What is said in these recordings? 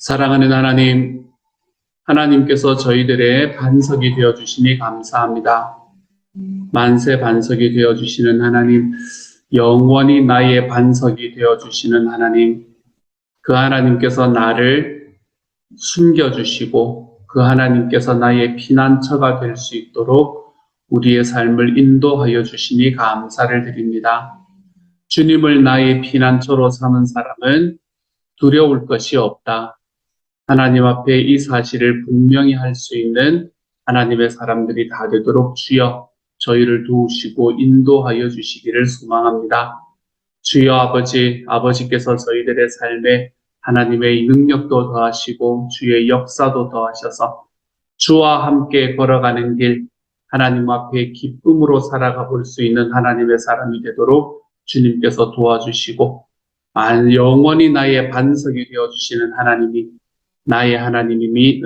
사랑하는 하나님, 하나님께서 저희들의 반석이 되어주시니 감사합니다. 만세 반석이 되어주시는 하나님, 영원히 나의 반석이 되어주시는 하나님, 그 하나님께서 나를 숨겨주시고 그 하나님께서 나의 피난처가 될 수 있도록 우리의 삶을 인도하여 주시니 감사를 드립니다. 주님을 나의 피난처로 삼은 사람은 두려울 것이 없다. 하나님 앞에 이 사실을 분명히 할 수 있는 하나님의 사람들이 다 되도록 주여 저희를 도우시고 인도하여 주시기를 소망합니다. 주여 아버지께서 저희들의 삶에 하나님의 능력도 더하시고 주의 역사도 더하셔서 주와 함께 걸어가는 길, 하나님 앞에 기쁨으로 살아가 볼 수 있는 하나님의 사람이 되도록 주님께서 도와주시고 영원히 나의 반석이 되어주시는 하나님이 나의 하나님이니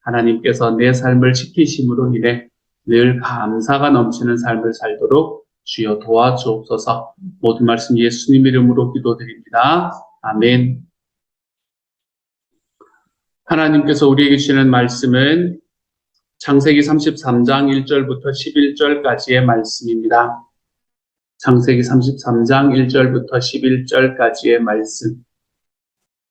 하나님께서 내 삶을 지키심으로 인해 늘 감사가 넘치는 삶을 살도록 주여 도와주옵소서. 모든 말씀 예수님 이름으로 기도드립니다. 아멘. 하나님께서 우리에게 주시는 말씀은 창세기 33장 1절부터 11절까지의 말씀입니다. 창세기 33장 1절부터 11절까지의 말씀.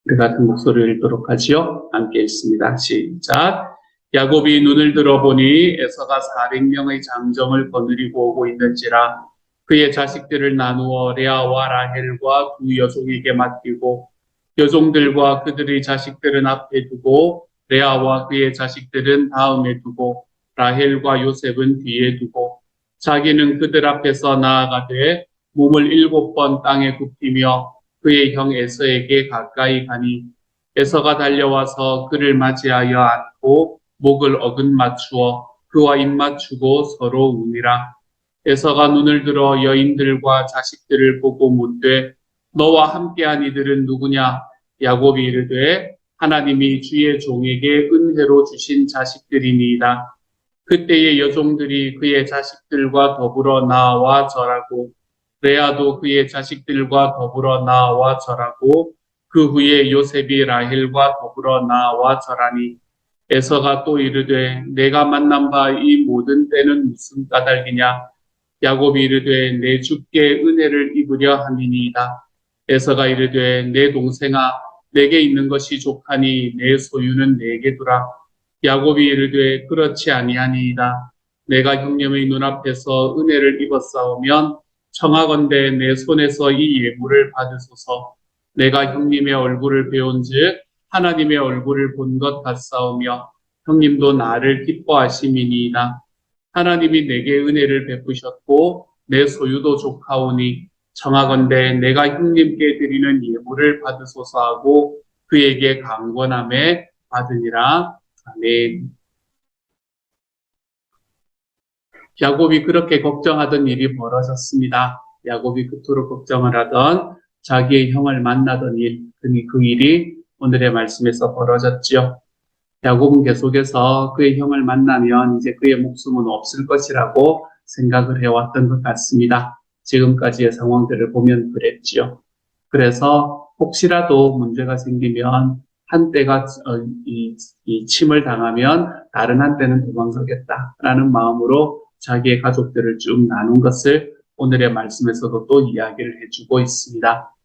우리 같은 목소리를 읽도록 하지요. 함께 읽습니다. 시작. 야곱이 눈을 들어보니 에서가 400명의 장정을 거느리고 오고 있는지라 그의 자식들을 나누어 레아와 라헬과 두 여종에게 맡기고 여종들과 그들의 자식들은 앞에 두고 레아와 그의 자식들은 다음에 두고 라헬과 요셉은 뒤에 두고 자기는 그들 앞에서 나아가되 몸을 7번 땅에 굽히며 그의 형 에서에게 가까이 가니 에서가 달려와서 그를 맞이하여 안고 목을 어긋 맞추어 그와 입 맞추고 서로 우니라. 에서가 눈을 들어 여인들과 자식들을 보고 묻되 너와 함께한 이들은 누구냐? 야곱이 이르되 하나님이 주의 종에게 은혜로 주신 자식들이니이다. 그때의 여종들이 그의 자식들과 더불어 나와 절하고 레아도 그의 자식들과 더불어 나와 절하고 그 후에 요셉이 라헬과 더불어 나와 절하니 에서가 또 이르되 내가 만난 바 이 모든 때는 무슨 까닭이냐? 야곱이 이르되 내 주께 은혜를 입으려 함이니이다. 에서가 이르되 내 동생아 내게 있는 것이 족하니 내 소유는 내게 두라. 야곱이 이르되 그렇지 아니하니이다. 내가 형님의 눈앞에서 은혜를 입었사오면 청하건대 내 손에서 이 예물을 받으소서. 내가 형님의 얼굴을 배운즉 하나님의 얼굴을 본 것 같사오며 형님도 나를 기뻐하심이니이다. 하나님이 내게 은혜를 베푸셨고 내 소유도 족하오니 청하건대 내가 형님께 드리는 예물을 받으소서 하고 그에게 강권함에 받으니라. 아멘. 야곱이 그렇게 걱정하던 일이 벌어졌습니다. 야곱이 그토록 걱정을 하던 자기의 형을 만나던 일, 그 일이 오늘의 말씀에서 벌어졌지요. 야곱은 계속해서 그의 형을 만나면 이제 그의 목숨은 없을 것이라고 생각을 해왔던 것 같습니다. 지금까지의 상황들을 보면 그랬지요. 그래서 혹시라도 문제가 생기면 한때가 이 침을 당하면 다른 한때는 도망가겠다라는 마음으로 자기의 가족들을 쭉 나눈 것을 오늘의 말씀에서도 또 이야기를 해주고 있습니다.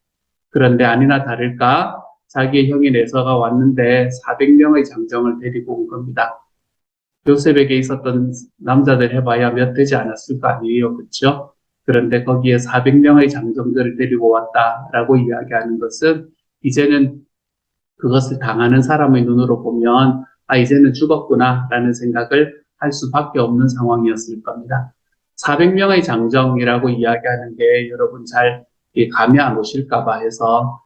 그런데 아니나 다를까 자기의 형인 에서가 왔는데 400명의 장정을 데리고 온 겁니다. 요셉에게 있었던 남자들 해봐야 몇 되지 않았을 거 아니에요. 그렇죠? 그런데 거기에 400명의 장정들을 데리고 왔다라고 이야기하는 것은 이제는 그것을 당하는 사람의 눈으로 보면 이제는 죽었구나라는 생각을 할 수밖에 없는 상황이었을 겁니다. 400명의 장정이라고 이야기하는 게 여러분 잘 감이 안 오실까 봐 해서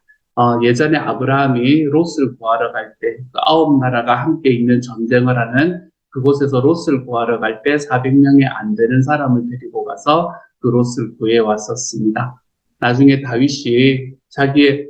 예전에 아브라함이 롯을 구하러 갈 때 9나라가 함께 있는 전쟁을 하는 그곳에서 롯을 구하러 갈 때 400명이 안 되는 사람을 데리고 가서 그 롯을 구해 왔었습니다. 나중에 다윗이 자기의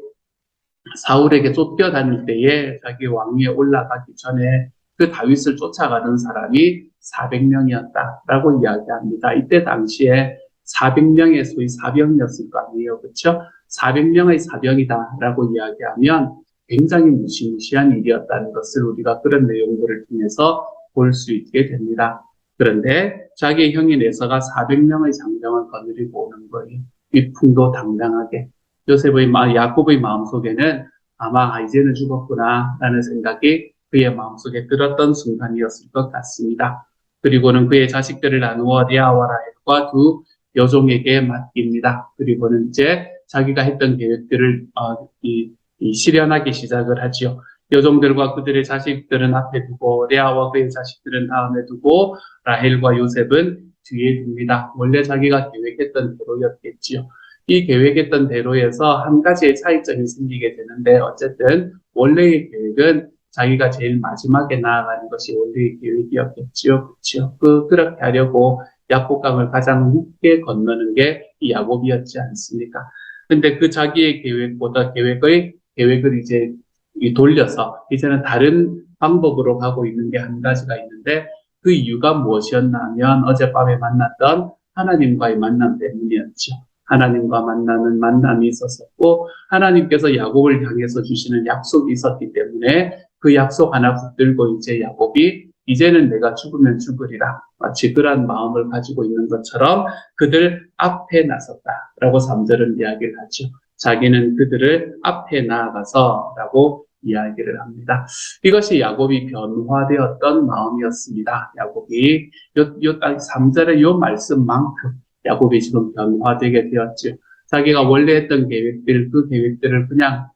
사울에게 쫓겨다닐 때에 자기 왕위에 올라가기 전에 그 다윗을 쫓아가는 사람이 400명이었다라고 이야기합니다. 이때 당시에 400명의 소위 사병이었을 거 아니에요. 그렇죠? 400명의 사병이다라고 이야기하면 굉장히 무시무시한 일이었다는 것을 우리가 그런 내용들을 통해서 볼 수 있게 됩니다. 그런데 자기의 형인 에서가 400명의 장정을 거느리고 오는 거예요. 위풍도당당하게. 야곱의 마음속에는 아마 이제는 죽었구나 라는 생각이 그의 마음속에 들었던 순간이었을 것 같습니다. 그리고는 그의 자식들을 나누어 레아와 라헬과 두 여종에게 맡깁니다. 그리고는 이제 자기가 했던 계획들을 실현하기 시작을 하지요. 여종들과 그들의 자식들은 앞에 두고 레아와 그의 자식들은 다음에 두고 라헬과 요셉은 뒤에 둡니다. 원래 자기가 계획했던 대로였겠지요. 이 계획했던 대로에서 한 가지의 차이점이 생기게 되는데 어쨌든 원래의 계획은 자기가 제일 마지막에 나아가는 것이 원래의 계획이었겠지요. 그렇죠? 그렇게 하려고 야복강을 가장 늦게 건너는 게 이 야곱이었지 않습니까? 근데 그 자기의 계획보다 계획을 이제 돌려서 이제는 다른 방법으로 가고 있는 게 한 가지가 있는데 그 이유가 무엇이었나 하면 어젯밤에 만났던 하나님과의 만남 때문이었죠. 하나님과 만나는 만남이 있었었고 하나님께서 야곱을 향해서 주시는 약속이 있었기 때문에 그 약속 하나 붙들고 이제 야곱이 이제는 내가 죽으면 죽으리라 마치 그런 마음을 가지고 있는 것처럼 그들 앞에 나섰다라고 3절은 이야기를 하죠. 자기는 그들을 앞에 나아가서 라고 이야기를 합니다. 이것이 야곱이 변화되었던 마음이었습니다. 야곱이 요 3절의 요 말씀만큼 야곱이 지금 변화되게 되었죠. 자기가 원래 했던 계획들, 그 계획들을 그냥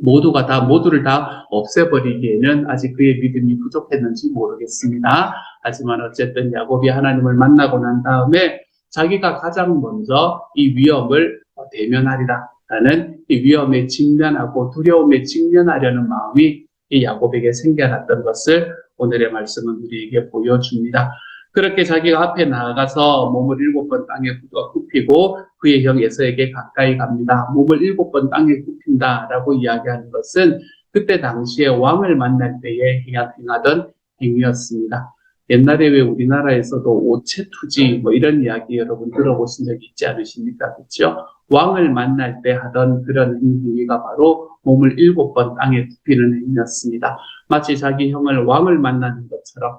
모두를 다 없애버리기에는 아직 그의 믿음이 부족했는지 모르겠습니다. 하지만 어쨌든 야곱이 하나님을 만나고 난 다음에 자기가 가장 먼저 이 위험을 대면하리라 라는 이 위험에 직면하고 두려움에 직면하려는 마음이 이 야곱에게 생겨났던 것을 오늘의 말씀은 우리에게 보여줍니다. 그렇게 자기가 앞에 나아가서 몸을 7번 땅에 굽히고 그의 형 에서에게 가까이 갑니다. 몸을 7번 땅에 굽힌다라고 이야기하는 것은 그때 당시에 왕을 만날 때에 행하던 행위였습니다. 옛날에 왜 우리나라에서도 오체투지 이런 이야기 여러분 들어보신 적 있지 않으십니까? 그렇죠? 왕을 만날 때 하던 그런 행위가 바로 몸을 7번 땅에 굽히는 행위였습니다. 마치 자기 형을 왕을 만나는 것처럼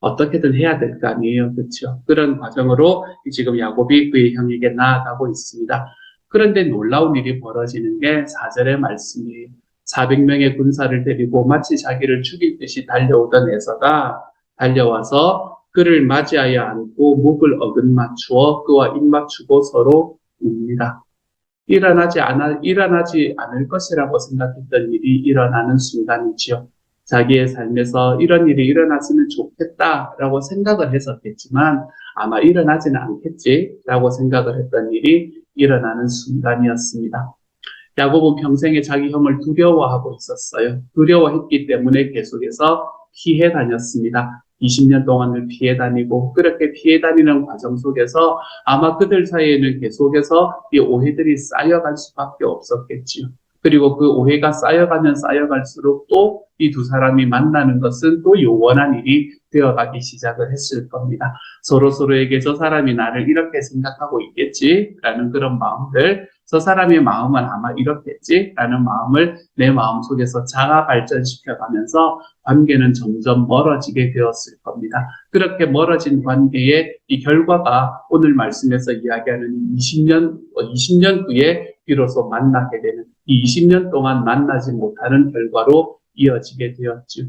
어떻게든 해야 될 거 아니에요. 그렇죠? 그런 과정으로 지금 야곱이 그의 형에게 나아가고 있습니다. 그런데 놀라운 일이 벌어지는 게 4절의 말씀이에요. 400명의 군사를 데리고 마치 자기를 죽일 듯이 달려오던 에서가 달려와서 그를 맞이하여 안고 목을 어긋맞추어 그와 입맞추고 서로 웁니다. 일어나지 않을 것이라고 생각했던 일이 일어나는 순간이지요. 자기의 삶에서 이런 일이 일어났으면 좋겠다라고 생각을 했었겠지만 아마 일어나지는 않겠지라고 생각을 했던 일이 일어나는 순간이었습니다. 야곱은 평생에 자기 형을 두려워하고 있었어요. 두려워했기 때문에 계속해서 피해 다녔습니다. 20년 동안을 피해 다니고 그렇게 피해 다니는 과정 속에서 아마 그들 사이에는 계속해서 이 오해들이 쌓여갈 수밖에 없었겠지요. 그리고 그 오해가 쌓여가면 쌓여갈수록 또 이 두 사람이 만나는 것은 또 요원한 일이 되어가기 시작을 했을 겁니다. 서로에게 저 사람이 나를 이렇게 생각하고 있겠지라는 그런 마음들, 저 사람의 마음은 아마 이렇겠지라는 마음을 내 마음속에서 자아 발전시켜가면서 관계는 점점 멀어지게 되었을 겁니다. 그렇게 멀어진 관계의 이 결과가 오늘 말씀에서 이야기하는 20년 후에 비로소 만나게 되는 이 20년 동안 만나지 못하는 결과로 이어지게 되었죠.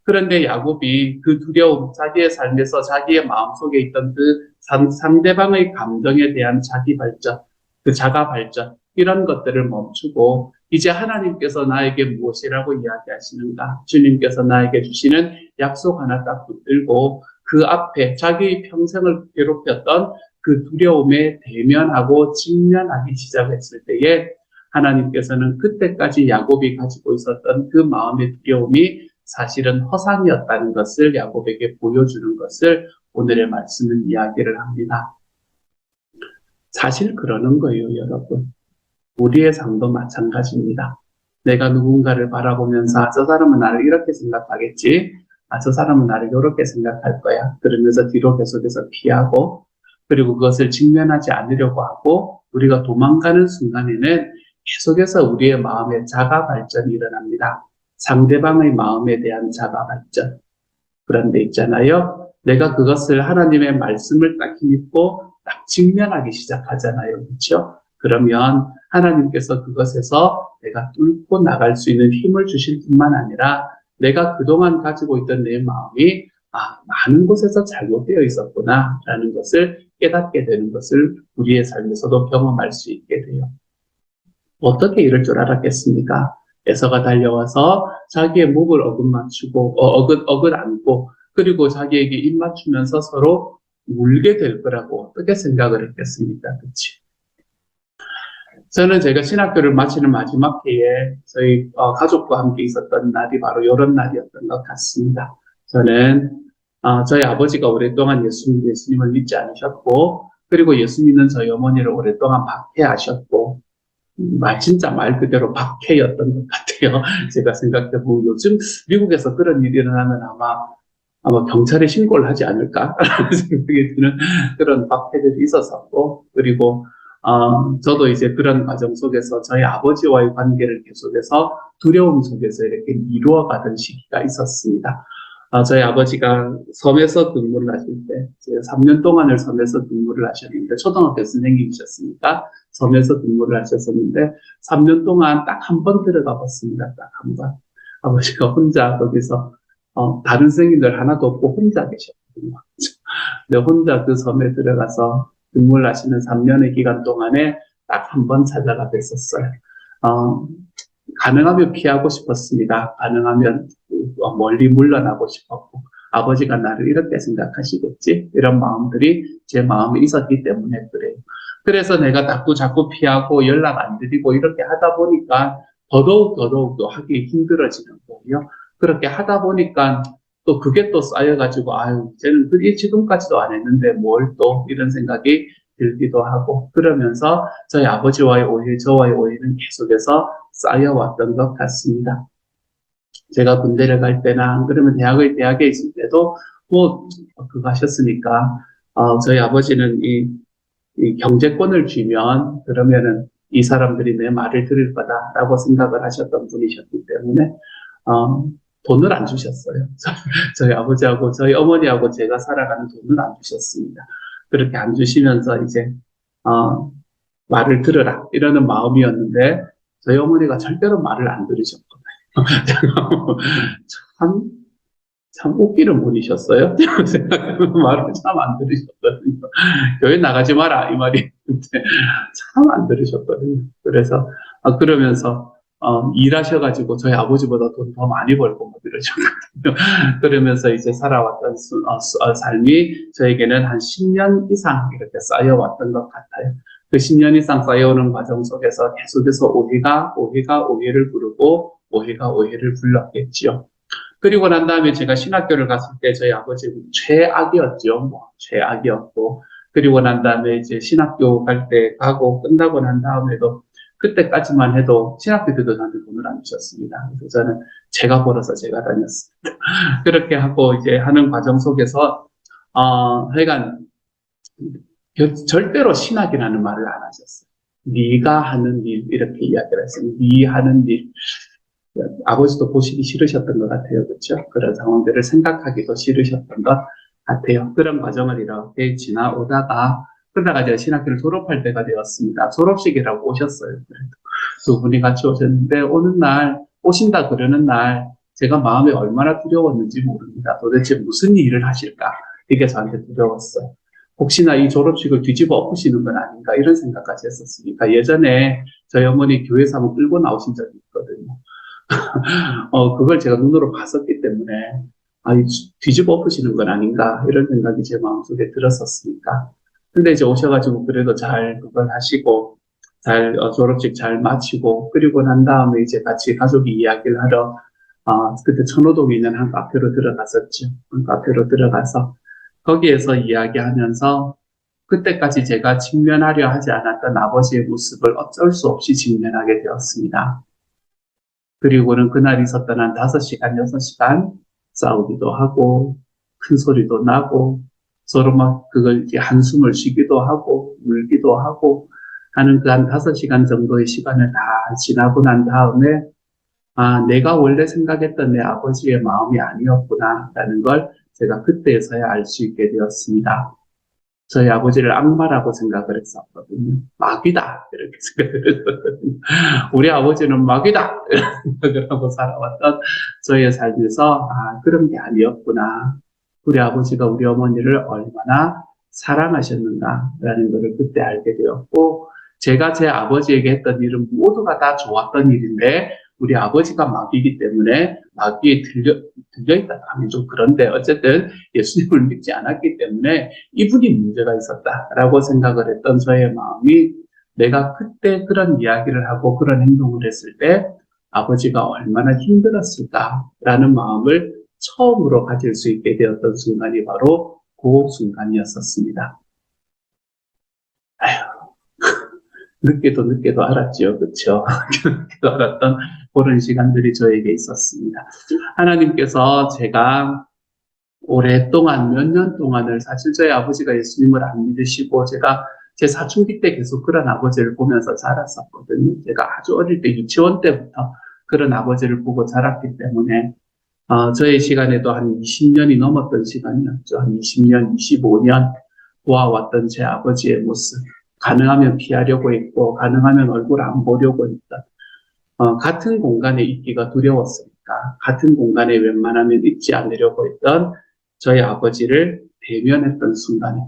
그런데 야곱이 그 두려움, 자기의 삶에서 자기의 마음속에 있던 그 상대방의 감정에 대한 자기 발전, 그 자가 발전, 이런 것들을 멈추고 이제 하나님께서 나에게 무엇이라고 이야기하시는가, 주님께서 나에게 주시는 약속 하나 딱 붙들고 그 앞에 자기 평생을 괴롭혔던 그 두려움에 대면하고 직면하기 시작했을 때에 하나님께서는 그때까지 야곱이 가지고 있었던 그 마음의 두려움이 사실은 허상이었다는 것을 야곱에게 보여주는 것을 오늘의 말씀은 이야기를 합니다. 사실 그러는 거예요, 여러분. 우리의 삶도 마찬가지입니다. 내가 누군가를 바라보면서 저 사람은 나를 이렇게 생각하겠지, 저 사람은 나를 이렇게 생각할 거야. 그러면서 뒤로 계속해서 피하고 그리고 그것을 직면하지 않으려고 하고 우리가 도망가는 순간에는 계속해서 우리의 마음에 자가 발전이 일어납니다. 상대방의 마음에 대한 자가 발전. 그런데 있잖아요. 내가 그것을 하나님의 말씀을 딱 믿고 딱 직면하기 시작하잖아요. 그렇죠? 그러면 하나님께서 그것에서 내가 뚫고 나갈 수 있는 힘을 주실 뿐만 아니라 내가 그동안 가지고 있던 내 마음이 많은 곳에서 잘못되어 있었구나 라는 것을 깨닫게 되는 것을 우리의 삶에서도 경험할 수 있게 돼요. 어떻게 이럴 줄 알았겠습니까? 에서가 달려와서 자기의 목을 어긋맞추고 어긋안고 그리고 자기에게 입 맞추면서 서로 울게 될 거라고 어떻게 생각을 했겠습니까? 그치? 저는 제가 신학교를 마치는 마지막 해에 저희 가족과 함께 있었던 날이 바로 이런 날이었던 것 같습니다. 저는 저희 아버지가 오랫동안 예수님을 믿지 않으셨고 그리고 예수님은 저희 어머니를 오랫동안 박해하셨고 진짜 말 그대로 박해였던 것 같아요. 제가 생각해보면 요즘 미국에서 그런 일이 일어나면 아마 경찰에 신고를 하지 않을까라는 생각이 드는 그런 박해들이 있었었고, 그리고, 저도 이제 그런 과정 속에서 저희 아버지와의 관계를 계속해서 두려움 속에서 이렇게 이루어가던 시기가 있었습니다. 저희 아버지가 섬에서 근무를 하실 때, 3년 동안을 섬에서 근무를 하셨는데, 초등학교 선생님이셨으니까, 섬에서 근무를 하셨었는데, 3년 동안 딱 한 번 들어가 봤습니다. 딱 한 번. 아버지가 혼자 거기서, 다른 선생님들 하나도 없고 혼자 계셨거든요. 근데 혼자 그 섬에 들어가서 근무를 하시는 3년의 기간 동안에 딱 한 번 찾아가 뵀었어요. 가능하면 피하고 싶었습니다. 가능하면 멀리 물러나고 싶었고 아버지가 나를 이렇게 생각하시겠지? 이런 마음들이 제 마음에 있었기 때문에 그래요. 그래서 내가 자꾸 피하고 연락 안 드리고 이렇게 하다 보니까 더더욱 또 하기 힘들어지는 거예요. 그렇게 하다 보니까 또 그게 또 쌓여가지고 쟤는 그게 지금까지도 안 했는데 뭘 또 이런 생각이 들기도 하고 그러면서 저희 아버지와의 오해, 저와의 오해는 계속해서 쌓여왔던 것 같습니다. 제가 군대를 갈 때나 그러면 대학에 있을 때도 그거 하셨으니까 저희 아버지는 이 경제권을 쥐면 그러면은 이 사람들이 내 말을 들을 거다라고 생각을 하셨던 분이셨기 때문에 돈을 안 주셨어요. 저희 아버지하고 저희 어머니하고 제가 살아가는 돈을 안 주셨습니다. 그렇게 안 주시면서 이제 말을 들으라 이러는 마음이었는데 저희 어머니가 절대로 말을 안 들으셨거든요. 참 웃기는 분이셨어요. 생각해보면 말을 참 안 들으셨거든요. 교회 나가지 마라 이 말이 참 안 들으셨거든요. 그래서 그러면서 일하셔가지고 저희 아버지보다 돈 더 많이 벌고 뭐 이러셨거든요. 그러면서 이제 살아왔던 삶이 저에게는 한 10년 이상 이렇게 쌓여왔던 것 같아요. 그 10년 이상 쌓여오는 과정 속에서 계속해서 오해가 오해를 부르고 오해가 오해를 불렀겠지요. 그리고 난 다음에 제가 신학교를 갔을 때 저희 아버지는 최악이었죠. 최악이었고. 그리고 난 다음에 이제 신학교 갈 때 가고 끝나고 난 다음에도 그때까지만 해도 신학교 때도 저한테 돈을 안 주셨습니다. 그래서 저는 제가 벌어서 제가 다녔습니다. 그렇게 하고 이제 하는 과정 속에서, 하여간 절대로 신학이라는 말을 안 하셨어요. 네가 하는 일, 이렇게 이야기를 했어요. 네 하는 일. 아버지도 보시기 싫으셨던 것 같아요. 그렇죠? 그런 상황들을 생각하기도 싫으셨던 것 같아요. 그런 과정을 이렇게 지나오다가 그러다가 이제 신학교를 졸업할 때가 되었습니다. 졸업식이라고 오셨어요. 그래도 두 분이 같이 오셨는데 오는 날 오신다 그러는 날 제가 마음이 얼마나 두려웠는지 모릅니다. 도대체 무슨 일을 하실까? 이게 저한테 두려웠어요. 혹시나 이 졸업식을 뒤집어 엎으시는 건 아닌가 이런 생각까지 했었으니까 예전에 저희 어머니 교회 사무 끌고 나오신 적이 있거든요. 그걸 제가 눈으로 봤었기 때문에, 뒤집어 엎으시는 건 아닌가, 이런 생각이 제 마음속에 들었었으니까. 근데 이제 오셔가지고 그래도 잘 그걸 하시고, 졸업식 잘 마치고, 그리고 난 다음에 이제 같이 가족이 이야기를 하러, 그때 천호동에 있는 한 카페로 들어갔었죠. 한 카페로 들어가서, 거기에서 이야기하면서, 그때까지 제가 직면하려 하지 않았던 아버지의 모습을 어쩔 수 없이 직면하게 되었습니다. 그리고는 그날 있었던 한 5시간, 6시간 싸우기도 하고, 큰 소리도 나고, 서로 막 그걸 이제 한숨을 쉬기도 하고, 울기도 하고, 하는 그 한 5시간 정도의 시간을 다 지나고 난 다음에 내가 원래 생각했던 내 아버지의 마음이 아니었구나라는 걸 제가 그때서야 알 수 있게 되었습니다. 저희 아버지를 악마라고 생각을 했었거든요. 마귀다 이렇게 생각을 했었거든요. 우리 아버지는 마귀다 이렇게 생각을 하고 살아왔던 저의 삶에서 그런 게 아니었구나. 우리 아버지가 우리 어머니를 얼마나 사랑하셨는가라는 것을 그때 알게 되었고, 제가 제 아버지에게 했던 일은 모두가 다 좋았던 일인데 우리 아버지가 마귀이기 때문에 마귀에 들려있다 하면 좀 그런데 어쨌든 예수님을 믿지 않았기 때문에 이분이 문제가 있었다라고 생각을 했던 저의 마음이, 내가 그때 그런 이야기를 하고 그런 행동을 했을 때 아버지가 얼마나 힘들었을까라는 마음을 처음으로 가질 수 있게 되었던 순간이 바로 그 순간이었었습니다. 늦게도 알았죠. 그렇죠? 늦게도 알았던 그런 시간들이 저에게 있었습니다. 하나님께서 제가 오랫동안 몇 년 동안을, 사실 저희 아버지가 예수님을 안 믿으시고 제가 제 사춘기 때 계속 그런 아버지를 보면서 자랐었거든요. 제가 아주 어릴 때 유치원 때부터 그런 아버지를 보고 자랐기 때문에 저의 시간에도 한 20년이 넘었던 시간이었죠. 한 20년, 25년 보아왔던 제 아버지의 모습. 가능하면 피하려고 했고, 가능하면 얼굴 안 보려고 했던, 같은 공간에 있기가 두려웠으니까, 같은 공간에 웬만하면 있지 않으려고 했던 저희 아버지를 대면했던 순간에,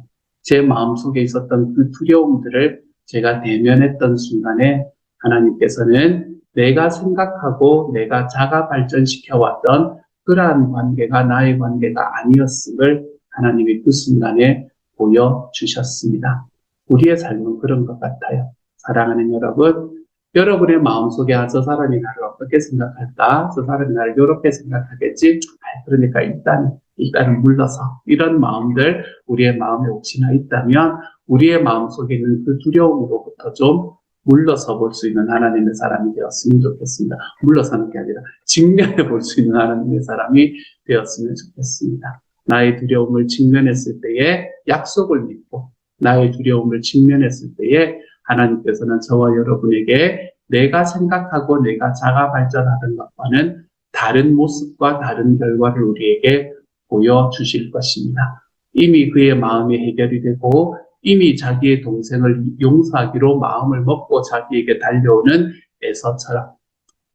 제 마음속에 있었던 그 두려움들을 제가 대면했던 순간에 하나님께서는 내가 생각하고 내가 자가 발전시켜왔던 그러한 관계가 나의 관계가 아니었음을 하나님이 그 순간에 보여주셨습니다. 우리의 삶은 그런 것 같아요. 사랑하는 여러분, 여러분의 마음속에 저 사람이 나를 어떻게 생각할까? 저 사람이 나를 이렇게 생각하겠지? 그러니까 일단은 물러서, 이런 마음들 우리의 마음에 혹시나 있다면 우리의 마음속에 있는 그 두려움으로부터 좀 물러서 볼 수 있는 하나님의 사람이 되었으면 좋겠습니다. 물러서는 게 아니라 직면해 볼 수 있는 하나님의 사람이 되었으면 좋겠습니다. 나의 두려움을 직면했을 때에 약속을 믿고, 나의 두려움을 직면했을 때에 하나님께서는 저와 여러분에게 내가 생각하고 내가 자가 발전하던 것과는 다른 모습과 다른 결과를 우리에게 보여주실 것입니다. 이미 그의 마음이 해결이 되고 이미 자기의 동생을 용서하기로 마음을 먹고 자기에게 달려오는 에서처럼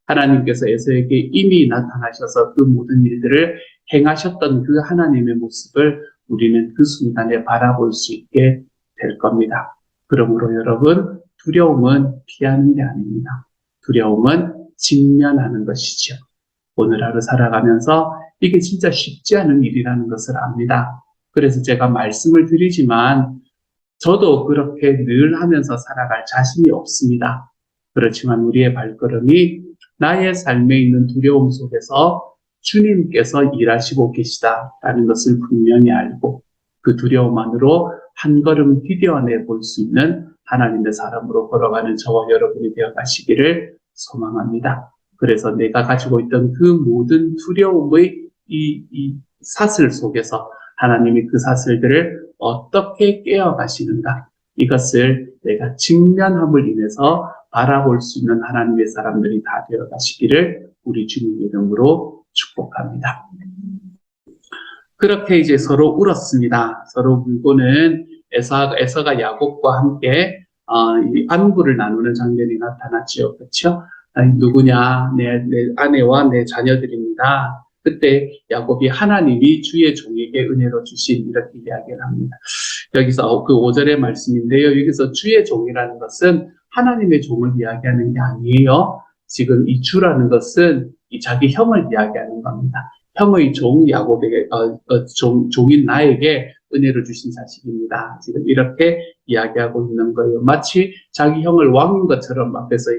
하나님께서 에서에게 이미 나타나셔서 그 모든 일들을 행하셨던 그 하나님의 모습을 우리는 그 순간에 바라볼 수 있게 될 겁니다. 그러므로 여러분, 두려움은 피하는 게 아닙니다. 두려움은 직면하는 것이죠. 오늘 하루 살아가면서 이게 진짜 쉽지 않은 일이라는 것을 압니다. 그래서 제가 말씀을 드리지만 저도 그렇게 늘 하면서 살아갈 자신이 없습니다. 그렇지만 우리의 발걸음이 나의 삶에 있는 두려움 속에서 주님께서 일하시고 계시다라는 것을 분명히 알고 그 두려움 안으로 한 걸음 디뎌내 볼 수 있는 하나님의 사람으로 걸어가는 저와 여러분이 되어 가시기를 소망합니다. 그래서 내가 가지고 있던 그 모든 두려움의 이 사슬 속에서 하나님이 그 사슬들을 어떻게 깨어가시는가, 이것을 내가 직면함을 인해서 바라볼 수 있는 하나님의 사람들이 다 되어 가시기를 우리 주님 이름으로 축복합니다. 그렇게 이제 서로 울었습니다. 서로 울고는 에서가 야곱과 함께 안부를 나누는 장면이 나타났죠. 그렇죠? 누구냐? 내 아내와 내 자녀들입니다. 그때 야곱이 하나님이 주의 종에게 은혜로 주신, 이렇게 이야기를 합니다. 여기서 그 5절의 말씀인데요. 여기서 주의 종이라는 것은 하나님의 종을 이야기하는 게 아니에요. 지금 이 주라는 것은 자기 형을 이야기하는 겁니다. 형의 종 야곱에게 종인 나에게 은혜를 주신 자식입니다. 지금 이렇게 이야기하고 있는 거예요. 마치 자기 형을 왕인 것처럼 앞에서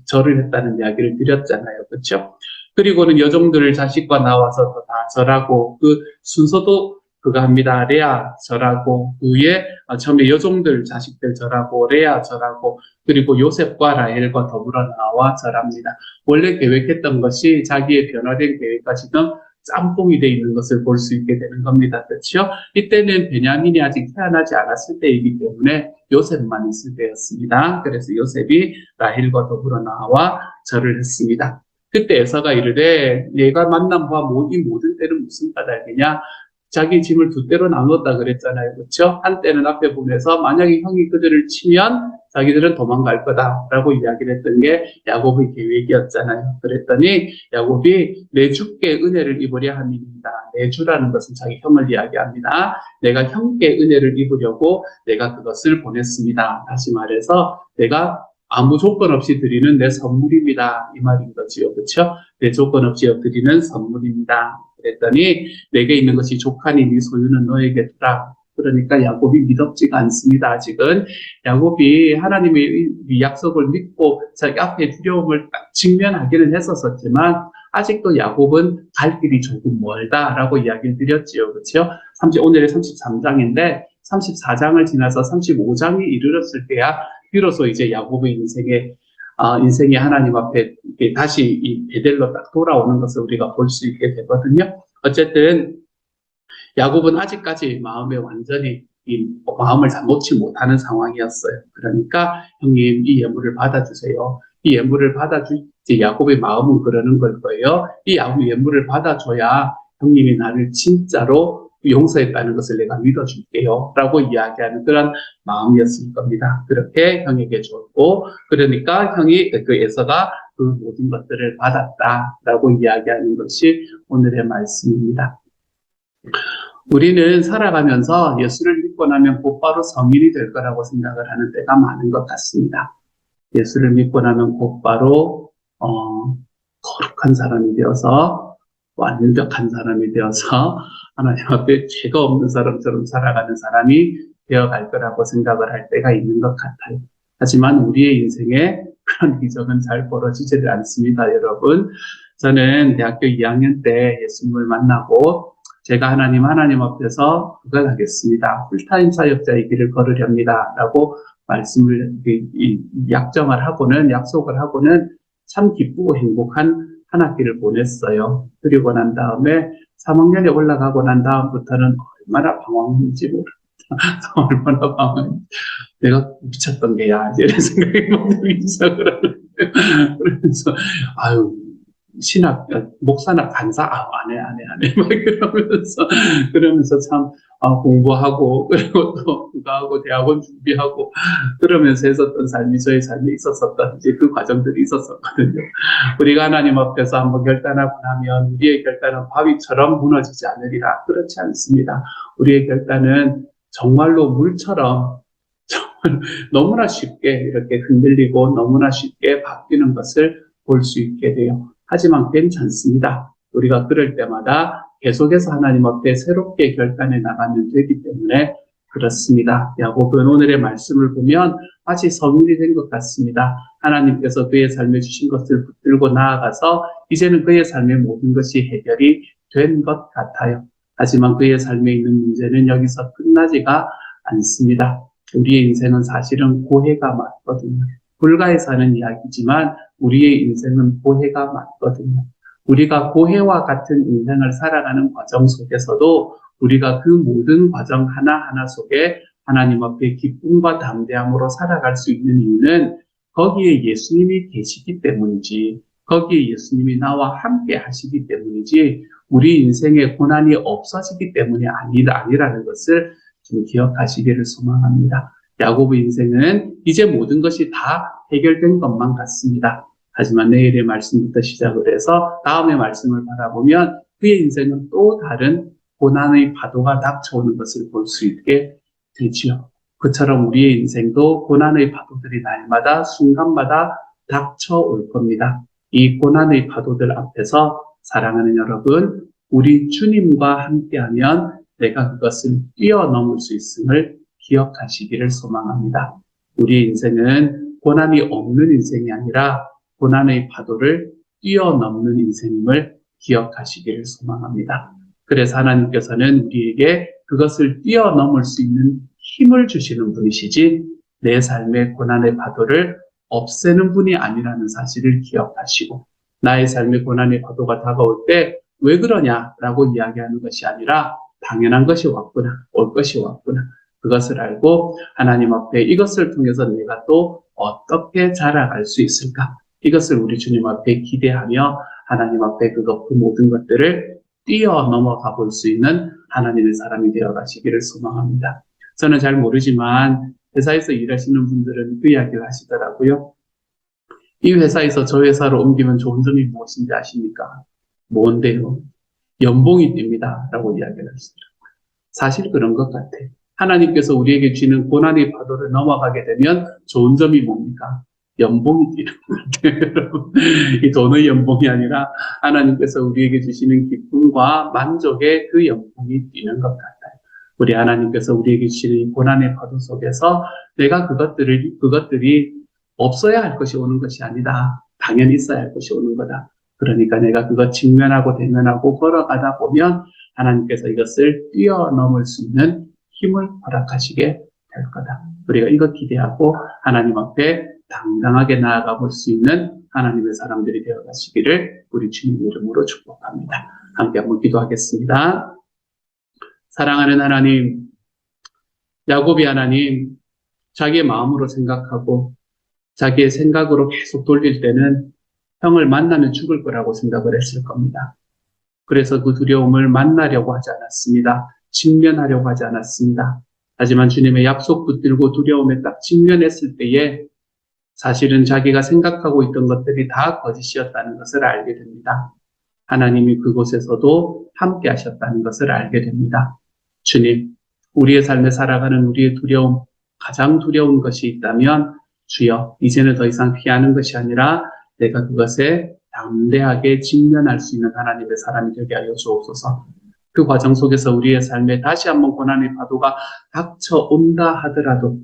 절을 했다는 이야기를 드렸잖아요. 그렇죠? 그리고는 여종들 자식과 나와서 다 절하고, 그 순서도 그거 합니다. 레아 절하고, 그 위에 처음에 여종들 자식들 절하고, 레아 절하고, 그리고 요셉과 라헬과 더불어 나와 절합니다. 원래 계획했던 것이, 자기의 변화된 계획과 지금 짬뽕이 돼 있는 것을 볼 수 있게 되는 겁니다. 그렇죠? 이때는 베냐민이 아직 태어나지 않았을 때이기 때문에 요셉만 있을 때였습니다. 그래서 요셉이 라헬과 더불어 나와 절을 했습니다. 그때 에서가 이르되 내가 만난 바와 이 모든 때는 무슨 까닭이냐? 자기 짐을 두 때로 나누었다 그랬잖아요. 그렇죠? 한 때는 앞에 보면서 만약에 형이 그들을 치면 자기들은 도망갈 거다라고 이야기를 했던 게 야곱의 계획이었잖아요. 그랬더니 야곱이 내 주께 은혜를 입으려 함이니이다. 내 주라는 것은 자기 형을 이야기합니다. 내가 형께 은혜를 입으려고 내가 그것을 보냈습니다. 다시 말해서 내가 아무 조건 없이 드리는 내 선물입니다. 이 말인 거지요. 그렇죠? 내 조건 없이 드리는 선물입니다. 그랬더니 내게 있는 것이 족하니 네 소유는 너에게 두라. 그러니까 야곱이 믿었지가 않습니다. 아직은 야곱이 하나님의 이 약속을 믿고 자기 앞에 두려움을 딱 직면하기는 했었지만 아직도 야곱은 갈 길이 조금 멀다라고 이야기를 드렸지요. 그렇죠? 오늘의 33장인데 34장을 지나서 35장이 이르렀을 때야 비로소 이제 야곱의 인생이 하나님 앞에 다시 이 베델로 딱 돌아오는 것을 우리가 볼 수 있게 되거든요. 어쨌든 야곱은 아직까지 마음에 완전히 이 마음을 다 놓지 못하는 상황이었어요. 그러니까 형님 이 예물을 받아주세요. 이 예물을 받아주지 야곱의 마음은 그러는 걸 거예요. 이 예물을 받아줘야 형님이 나를 진짜로 용서했다는 것을 내가 믿어줄게요. 라고 이야기하는 그런 마음이었을 겁니다. 그렇게 형에게 줬고, 그러니까 그 에서가 그 모든 것들을 받았다라고 이야기하는 것이 오늘의 말씀입니다. 우리는 살아가면서 예수를 믿고 나면 곧바로 성인이 될 거라고 생각을 하는 때가 많은 것 같습니다. 예수를 믿고 나면 곧바로 거룩한 사람이 되어서 완벽한 사람이 되어서 하나님 앞에 죄가 없는 사람처럼 살아가는 사람이 되어갈 거라고 생각을 할 때가 있는 것 같아요. 하지만 우리의 인생에 그런 기적은 잘 벌어지지를 않습니다, 여러분. 저는 대학교 2학년 때 예수님을 만나고 제가 하나님 앞에서 구걸하겠습니다. 풀타임 사역자의 길을 걸으렵니다. 라고 약속을 하고는 참 기쁘고 행복한 한 학기를 보냈어요. 그리고 난 다음에 3학년에 올라가고 난 다음부터는 얼마나 방황했는지 모르겠다. 얼마나 방황했는지. 내가 미쳤던 게야. 이런 생각이 막 들기 시작을 하는데. 그래서, 목사나 간사, 안 해. 막 그러면서 참, 공부하고, 그리고 또, 그거하고, 대학원 준비하고, 그러면서 했었던 삶이 저의 삶에 있었었던, 이제 그 과정들이 있었었거든요. 우리가 하나님 앞에서 한번 결단하고 나면, 우리의 결단은 바위처럼 무너지지 않으리라. 그렇지 않습니다. 우리의 결단은 정말로 물처럼, 정말 너무나 쉽게 이렇게 흔들리고, 너무나 쉽게 바뀌는 것을 볼 수 있게 돼요. 하지만 괜찮습니다. 우리가 그럴 때마다 계속해서 하나님 앞에 새롭게 결단해 나가면 되기 때문에 그렇습니다. 야곱은 오늘의 말씀을 보면 마치 성인이 된 것 같습니다. 하나님께서 그의 삶에 주신 것을 붙들고 나아가서 이제는 그의 삶의 모든 것이 해결이 된 것 같아요. 하지만 그의 삶에 있는 문제는 여기서 끝나지가 않습니다. 우리의 인생은 사실은 고해가 맞거든요. 불가에 사는 이야기지만 우리의 인생은 고해가 맞거든요. 우리가 고해와 같은 인생을 살아가는 과정 속에서도 우리가 그 모든 과정 하나하나 속에 하나님 앞에 기쁨과 담대함으로 살아갈 수 있는 이유는 거기에 예수님이 계시기 때문이지, 거기에 예수님이 나와 함께 하시기 때문이지 우리 인생에 고난이 없어지기 때문이 아니라는 것을 좀 기억하시기를 소망합니다. 야곱의 인생은 이제 모든 것이 다 해결된 것만 같습니다. 하지만 내일의 말씀부터 시작을 해서 다음의 말씀을 바라보면 그의 인생은 또 다른 고난의 파도가 닥쳐오는 것을 볼 수 있게 되지요. 그처럼 우리의 인생도 고난의 파도들이 날마다 순간마다 닥쳐올 겁니다. 이 고난의 파도들 앞에서 사랑하는 여러분, 우리 주님과 함께하면 내가 그것을 뛰어넘을 수 있음을 기억하시기를 소망합니다. 우리의 인생은 고난이 없는 인생이 아니라 고난의 파도를 뛰어넘는 인생임을 기억하시기를 소망합니다. 그래서 하나님께서는 우리에게 그것을 뛰어넘을 수 있는 힘을 주시는 분이시지 내 삶의 고난의 파도를 없애는 분이 아니라는 사실을 기억하시고 나의 삶의 고난의 파도가 다가올 때 왜 그러냐라고 이야기하는 것이 아니라 당연한 것이 왔구나, 올 것이 왔구나. 그것을 알고 하나님 앞에 이것을 통해서 내가 또 어떻게 자라갈 수 있을까? 이것을 우리 주님 앞에 기대하며 하나님 앞에 그 모든 것들을 뛰어넘어가 볼 수 있는 하나님의 사람이 되어 가시기를 소망합니다. 저는 잘 모르지만 회사에서 일하시는 분들은 그 이야기를 하시더라고요. 이 회사에서 저 회사로 옮기면 좋은 점이 무엇인지 아십니까? 뭔데요? 연봉이 뜁니다. 라고 이야기를 하시더라고요. 사실 그런 것 같아요. 하나님께서 우리에게 주는 고난의 파도를 넘어가게 되면 좋은 점이 뭡니까? 연봉이 뛰는 것 같아요, 여러분. 이 돈의 연봉이 아니라 하나님께서 우리에게 주시는 기쁨과 만족의 그 연봉이 뛰는 것 같아요. 우리 하나님께서 우리에게 주시는 이 고난의 파도 속에서 내가 그것들이 없어야 할 것이 오는 것이 아니다. 당연히 있어야 할 것이 오는 거다. 그러니까 내가 그것 직면하고 대면하고 걸어가다 보면 하나님께서 이것을 뛰어넘을 수 있는 힘을 허락하시게 될 거다. 우리가 이것 기대하고 하나님 앞에 당당하게 나아가 볼 수 있는 하나님의 사람들이 되어 가시기를 우리 주님 이름으로 축복합니다. 함께 한번 기도하겠습니다. 사랑하는 하나님, 야곱이 하나님, 자기의 마음으로 생각하고 자기의 생각으로 계속 돌릴 때는 형을 만나면 죽을 거라고 생각을 했을 겁니다. 그래서 그 두려움을 만나려고 하지 않았습니다. 직면하려고 하지 않았습니다. 하지만 주님의 약속 붙들고 두려움에 딱 직면했을 때에 사실은 자기가 생각하고 있던 것들이 다 거짓이었다는 것을 알게 됩니다. 하나님이 그곳에서도 함께 하셨다는 것을 알게 됩니다. 주님, 우리의 삶에 살아가는 우리의 두려움, 가장 두려운 것이 있다면 주여, 이제는 더 이상 피하는 것이 아니라 내가 그것에 담대하게 직면할 수 있는 하나님의 사람이 되게 하여 주옵소서. 그 과정 속에서 우리의 삶에 다시 한번 고난의 파도가 닥쳐온다 하더라도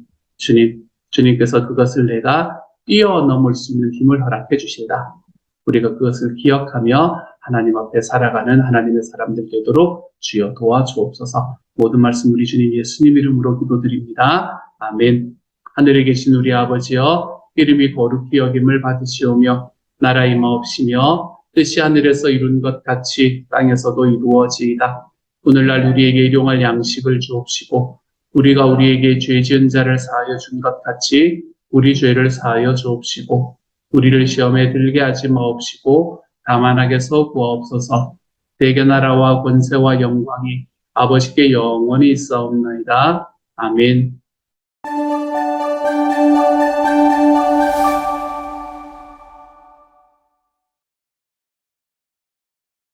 주님께서 그것을 내가 뛰어넘을 수 있는 힘을 허락해 주신다. 우리가 그것을 기억하며 하나님 앞에 살아가는 하나님의 사람들 되도록 주여 도와주옵소서. 모든 말씀 우리 주님 예수님 이름으로 기도드립니다. 아멘. 하늘에 계신 우리 아버지여, 이름이 거룩히 여김을 받으시오며 나라 임하옵시며 뜻이 하늘에서 이룬 것 같이 땅에서도 이루어지이다. 오늘날 우리에게 일용할 양식을 주옵시고 우리가 우리에게 죄 지은 자를 사하여 준 것 같이 우리 죄를 사하여 주옵시고 우리를 시험에 들게 하지 마옵시고 다만 악에서 구하옵소서. 대개 나라와 권세와 영광이 아버지께 영원히 있사옵나이다. 아멘.